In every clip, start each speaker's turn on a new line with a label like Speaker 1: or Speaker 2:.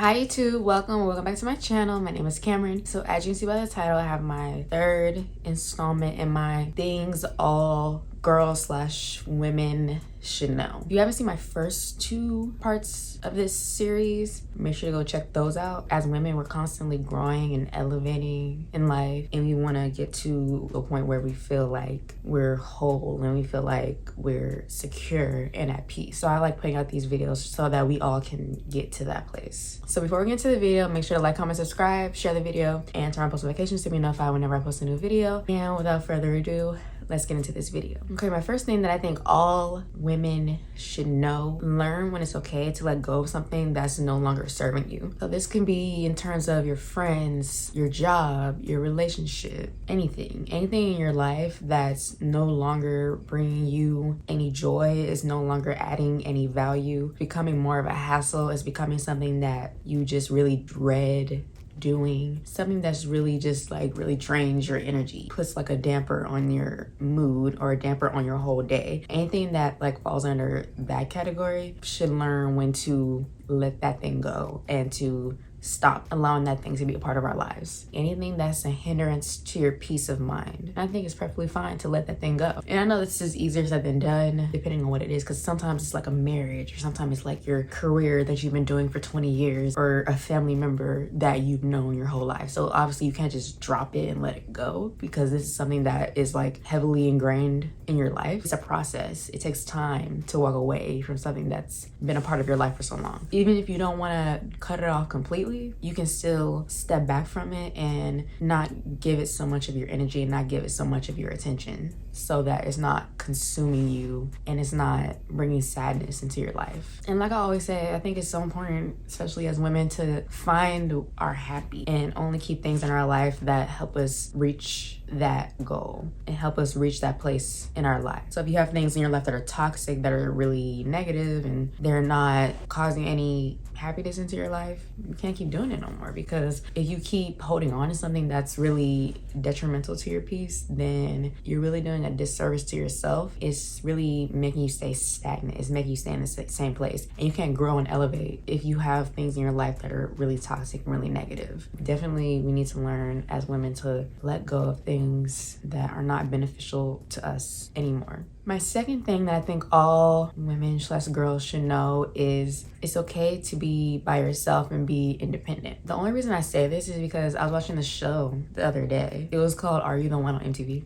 Speaker 1: Hi YouTube, welcome back to my channel. My name is Cameron. So as you can see by the title, I have my third installment in my things all girls/women should know. If you haven't seen my first two parts of this series, make sure to go check those out. As women, we're constantly growing and elevating in life, and we want to get to a point where we feel like we're whole and we feel like we're secure and at peace. So I like putting out these videos so that we all can get to that place. So before we get into the video, make sure to like, comment, subscribe, share the video, and turn on post notifications to be notified whenever I post a new video. And without further ado, let's get into this video. Okay, my first thing that I think all women should know: learn when it's okay to let go of something that's no longer serving you. So this can be in terms of your friends, your job, your relationship, anything in your life that's no longer bringing you any joy, is no longer adding any value, becoming more of a hassle, is becoming something that you just really dread doing, something that's really just like really drains your energy, puts like a damper on your mood or a damper on your whole day. Anything that like falls under that category should learn when to let that thing go and to stop allowing that thing to be a part of our lives. Anything that's a hindrance to your peace of mind, I think it's perfectly fine to let that thing go. And I know this is easier said than done, depending on what it is, because sometimes it's like a marriage, or sometimes it's like your career that you've been doing for 20 years, or a family member that you've known your whole life. So obviously you can't just drop it and let it go, because this is something that is like heavily ingrained in your life. It's a process. It takes time to walk away from something that's been a part of your life for so long. Even if you don't want to cut it off completely, you can still step back from it and not give it so much of your energy and not give it so much of your attention, so that it's not consuming you and it's not bringing sadness into your life. And like I always say, I think it's so important, especially as women, to find our happy and only keep things in our life that help us reach that goal and help us reach that place in our life. So if you have things in your life that are toxic, that are really negative, and they're not causing any happiness into your life, you can't keep doing it no more. Because if you keep holding on to something that's really detrimental to your peace, then you're really doing a disservice to yourself. It's really making you stay stagnant. It's making you stay in the same place, and you can't grow and elevate if you have things in your life that are really toxic and really negative. Definitely we need to learn as women to let go of things that are not beneficial to us anymore. My second thing that I think all women/girls should know is it's okay to be by yourself and be independent. The only reason I say this is because I was watching the show the other day. It was called Are You the One on MTV?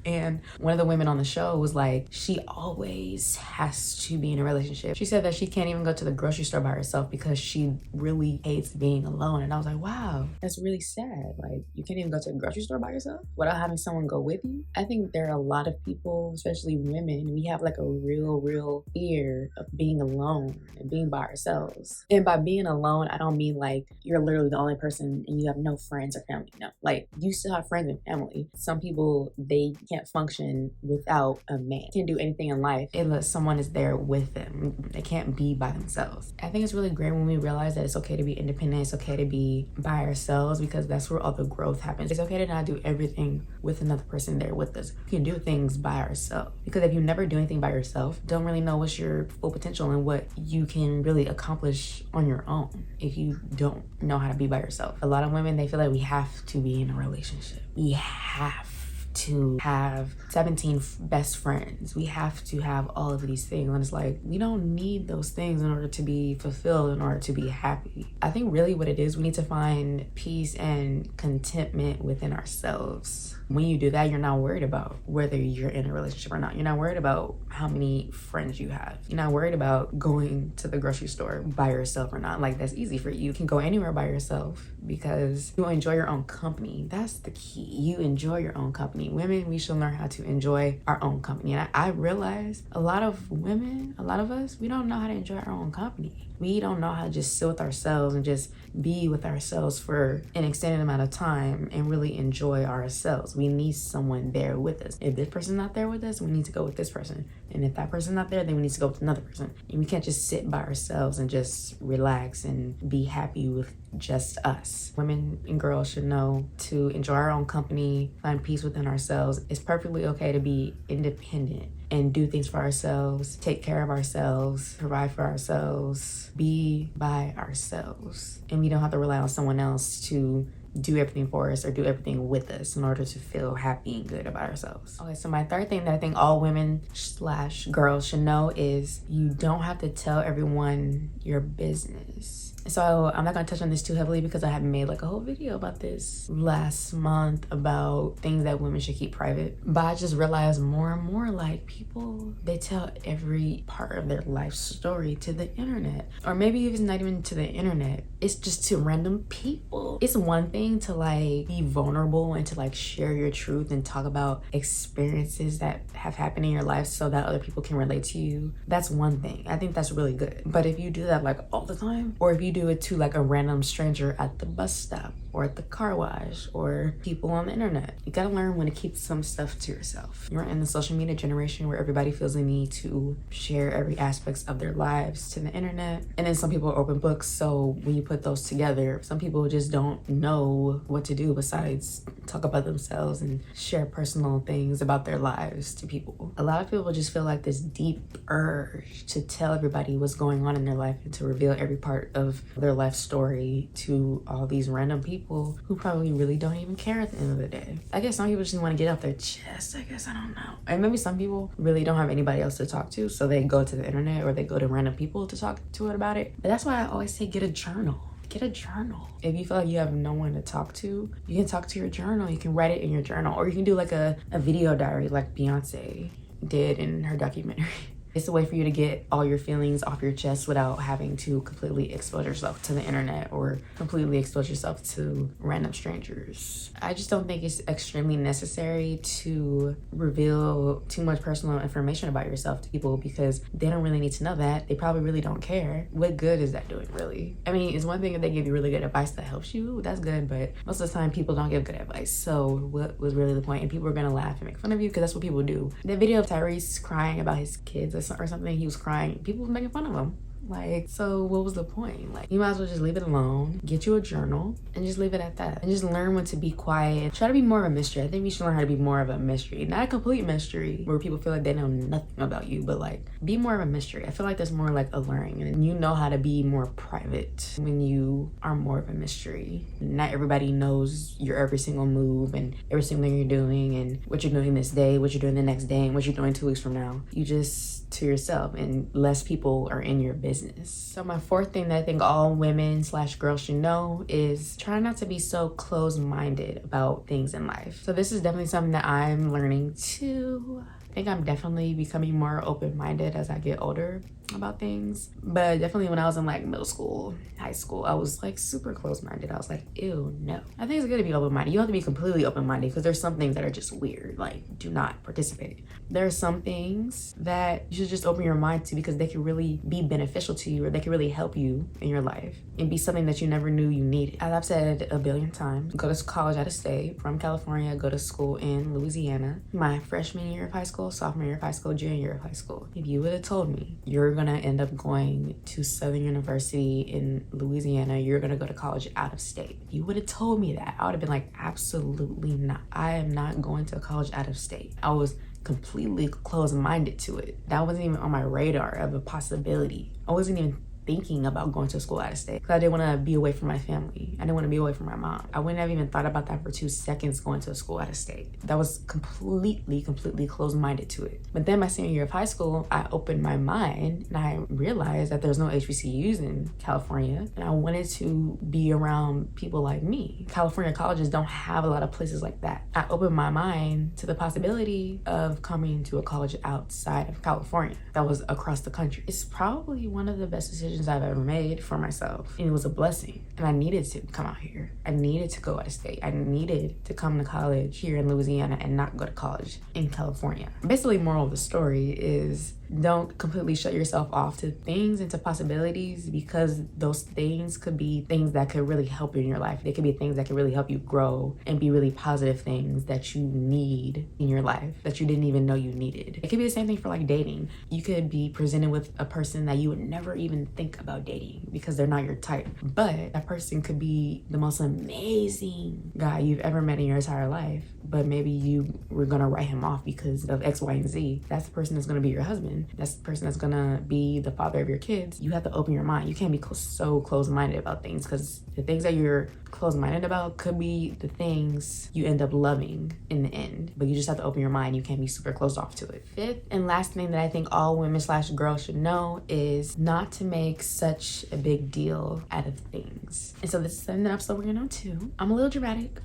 Speaker 1: And one of the women on the show was like, she always has to be in a relationship. She said that she can't even go to the grocery store by herself because she really hates being alone. And I was like, wow, that's really sad. Like, you can't even go to the grocery store by yourself without having someone go with you. I think there are a lot of people, especially women, we have like a real fear of being alone and being by ourselves. And by being alone, I don't mean like you're literally the only person and you have no friends or family. No, like you still have friends and family. Some people, they can't function without a man. Can't do anything in life unless someone is there with them. They can't be by themselves. I think it's really great when we realize that it's okay to be independent. It's okay to be by ourselves, because that's where all the growth happens. It's okay to not do everything with another person there with us. We can do things by ourselves, because if you never do anything by yourself, don't really know what's your full potential and what you can really accomplish on your own if you don't know how to be by yourself. A lot of women, they feel like we have to be in a relationship. We have to have 17 best friends. We have to have all of these things. And it's like, we don't need those things in order to be fulfilled, in order to be happy. I think really what it is, we need to find peace and contentment within ourselves. When you do that, you're not worried about whether you're in a relationship or not. You're not worried about how many friends you have. You're not worried about going to the grocery store by yourself or not. Like, that's easy for you. You can go anywhere by yourself because you enjoy your own company. That's the key. You enjoy your own company. Women, we should learn how to enjoy our own company. And I realize a lot of women, a lot of us, we don't know how to enjoy our own company. We don't know how to just sit with ourselves and just be with ourselves for an extended amount of time and really enjoy ourselves. We need someone there with us. If this person's not there with us, we need to go with this person. And if that person's not there, then we need to go with another person. And we can't just sit by ourselves and just relax and be happy with just us. Women and girls should know to enjoy our own company, find peace within ourselves. It's perfectly okay to be independent. and do things for ourselves, take care of ourselves, provide for ourselves, be by ourselves. And we don't have to rely on someone else to do everything for us or do everything with us in order to feel happy and good about ourselves. Okay, so my third thing that I think all women / girls should know is you don't have to tell everyone your business. So I'm not gonna touch on this too heavily because I haven't made like a whole video about this last month about things that women should keep private. But I just realized more and more, like, people, they tell every part of their life story to the internet. Or maybe if it's not even to the internet, it's just to random people. It's one thing to like be vulnerable and to like share your truth and talk about experiences that have happened in your life so that other people can relate to you. That's one thing. I think that's really good. But if you do that like all the time, or if you do it to like a random stranger at the bus stop or at the car wash or people on the internet, you gotta learn when to keep some stuff to yourself. You're in the social media generation where everybody feels the need to share every aspects of their lives to the internet. And then some people are open books. So when you put those together, some people just don't know what to do besides talk about themselves and share personal things about their lives to people. A lot of people just feel like this deep urge to tell everybody what's going on in their life and to reveal every part of their life story to all these random people who probably really don't even care at the end of the day. I guess some people just want to get off their chest, I guess, I don't know. And maybe some people really don't have anybody else to talk to, so they go to the internet or they go to random people to talk to it about it. But that's why I always say get a journal. Get a journal. If you feel like you have no one to talk to, you can talk to your journal. You can write it in your journal, or you can do like a video diary like Beyonce did in her documentary. It's a way for you to get all your feelings off your chest without having to completely expose yourself to the internet or completely expose yourself to random strangers. I just don't think it's extremely necessary to reveal too much personal information about yourself to people because they don't really need to know that. They probably really don't care. What good is that doing, really? I mean, it's one thing if they give you really good advice that helps you, that's good, but most of the time people don't give good advice. So what was really the point? And people are gonna laugh and make fun of you because that's what people do. The video of Tyrese crying about his kids or something, he was crying, people were making fun of him. Like, so what was the point? Like, you might as well just leave it alone, get you a journal, and just leave it at that. And just learn when to be quiet. Try to be more of a mystery. I think we should learn how to be more of a mystery. Not a complete mystery where people feel like they know nothing about you, but like, be more of a mystery. I feel like there's more like alluring, and you know how to be more private when you are more of a mystery. Not everybody knows your every single move and every single thing you're doing and what you're doing this day, what you're doing the next day, and what you're doing 2 weeks from now. You just to yourself, and less people are in your business. So my fourth thing that I think all women / girls should know is try not to be so closed-minded about things in life. So this is definitely something that I'm learning too. I think I'm definitely becoming more open-minded as I get older about things, but definitely when I was in like middle school, high school, I was like super close-minded. I was like, ew, no. I think it's good to be open-minded. You don't have to be completely open-minded because there's some things that are just weird, like do not participate. There are some things that you should just open your mind to because they can really be beneficial to you, or they can really help you in your life and be something that you never knew you needed. As I've said a billion times, go to college out of state, from California, go to school in Louisiana. My freshman year of high school, sophomore year of high school, junior year of high school. If you would have told me you're gonna end up going to Southern University in Louisiana, you're gonna go to college out of state, if you would have told me that, I would have been like, absolutely not. I am not going to college out of state. I was completely closed-minded to it. That wasn't even on my radar of a possibility. I wasn't even thinking about going to school out of state because I didn't want to be away from my family. I didn't want to be away from my mom. I wouldn't have even thought about that for 2 seconds going to a school out of state. That was completely closed-minded to it. But then my senior year of high school, I opened my mind and I realized that there's no HBCUs in California, and I wanted to be around people like me. California colleges don't have a lot of places like that. I opened my mind to the possibility of coming to a college outside of California that was across the country. It's probably one of the best decisions I've ever made for myself, and it was a blessing. And I needed to come out here. I needed to go out of state. I needed to come to college here in Louisiana and not go to college in California. Basically, moral of the story is Don't completely shut yourself off to things and to possibilities, because those things could be things that could really help you in your life. They could be things that could really help you grow and be really positive things that you need in your life that you didn't even know you needed. It could be the same thing for like dating. You could be presented with a person that you would never even think about dating because they're not your type, but that person could be the most amazing guy you've ever met in your entire life, but maybe you were gonna write him off because of X, Y, and Z. That's the person that's gonna be your husband. That's the person that's gonna be the father of your kids. You have to open your mind. You can't be so closed-minded about things, because the things that you're closed-minded about could be the things you end up loving in the end, but you just have to open your mind. You can't be super closed off to it. Fifth and last thing that I think all women / girls should know is not to make such a big deal out of things. And so this is something that I'm still working on too. I'm a little dramatic.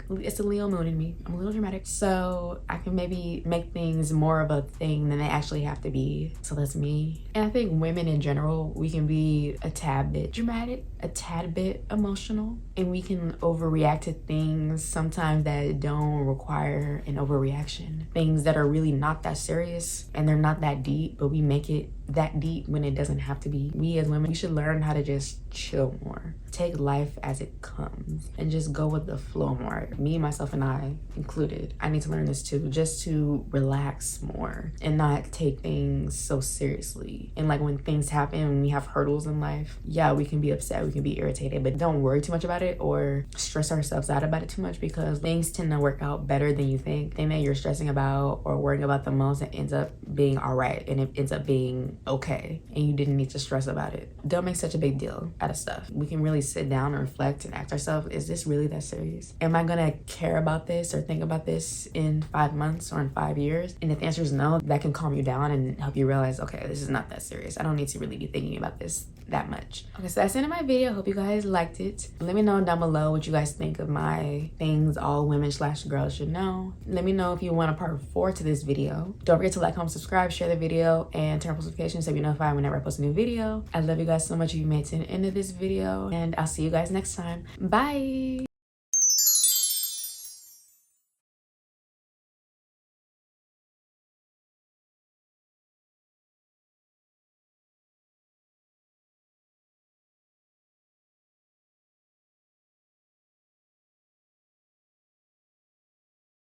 Speaker 1: It's the Leo moon in me. I'm a little dramatic, so I can maybe make things more of a thing than they actually have to be. So that's me. And I think women in general, we can be a tad bit dramatic, a tad bit emotional, and we can overreact to things sometimes that don't require an overreaction. Things that are really not that serious and they're not that deep, but we make it that deep when it doesn't have to be. We as women, we should learn how to just chill more. Take life as it comes and just go with the flow more. Me, myself, and I included. I need to learn this too, just to relax more and not take things so seriously. And like when things happen, when we have hurdles in life, yeah, we can be upset, we can be irritated, but don't worry too much about it or stress ourselves out about it too much, because things tend to work out better than you think. The thing that you're stressing about or worrying about the most, it ends up being all right, and it ends up being okay, and you didn't need to stress about it. Don't make such a big deal out of stuff. We can really sit down and reflect and ask ourselves, is this really that serious? Am I gonna care about this or think about this in 5 months or in 5 years? And if the answer is no, that can calm you down and help you realize, okay, this is not that serious. I don't need to really be thinking about this that much. Okay, so that's the end of my video. Hope you guys liked it. Let me know down below what you guys think of my things all women / girls should know. Let me know if you want a part 4 to this video. Don't forget to like, comment, subscribe, share the video, and turn on notifications so you're notified whenever I post a new video. I love you guys so much if you made it to the end of this video, and I'll see you guys next time. Bye.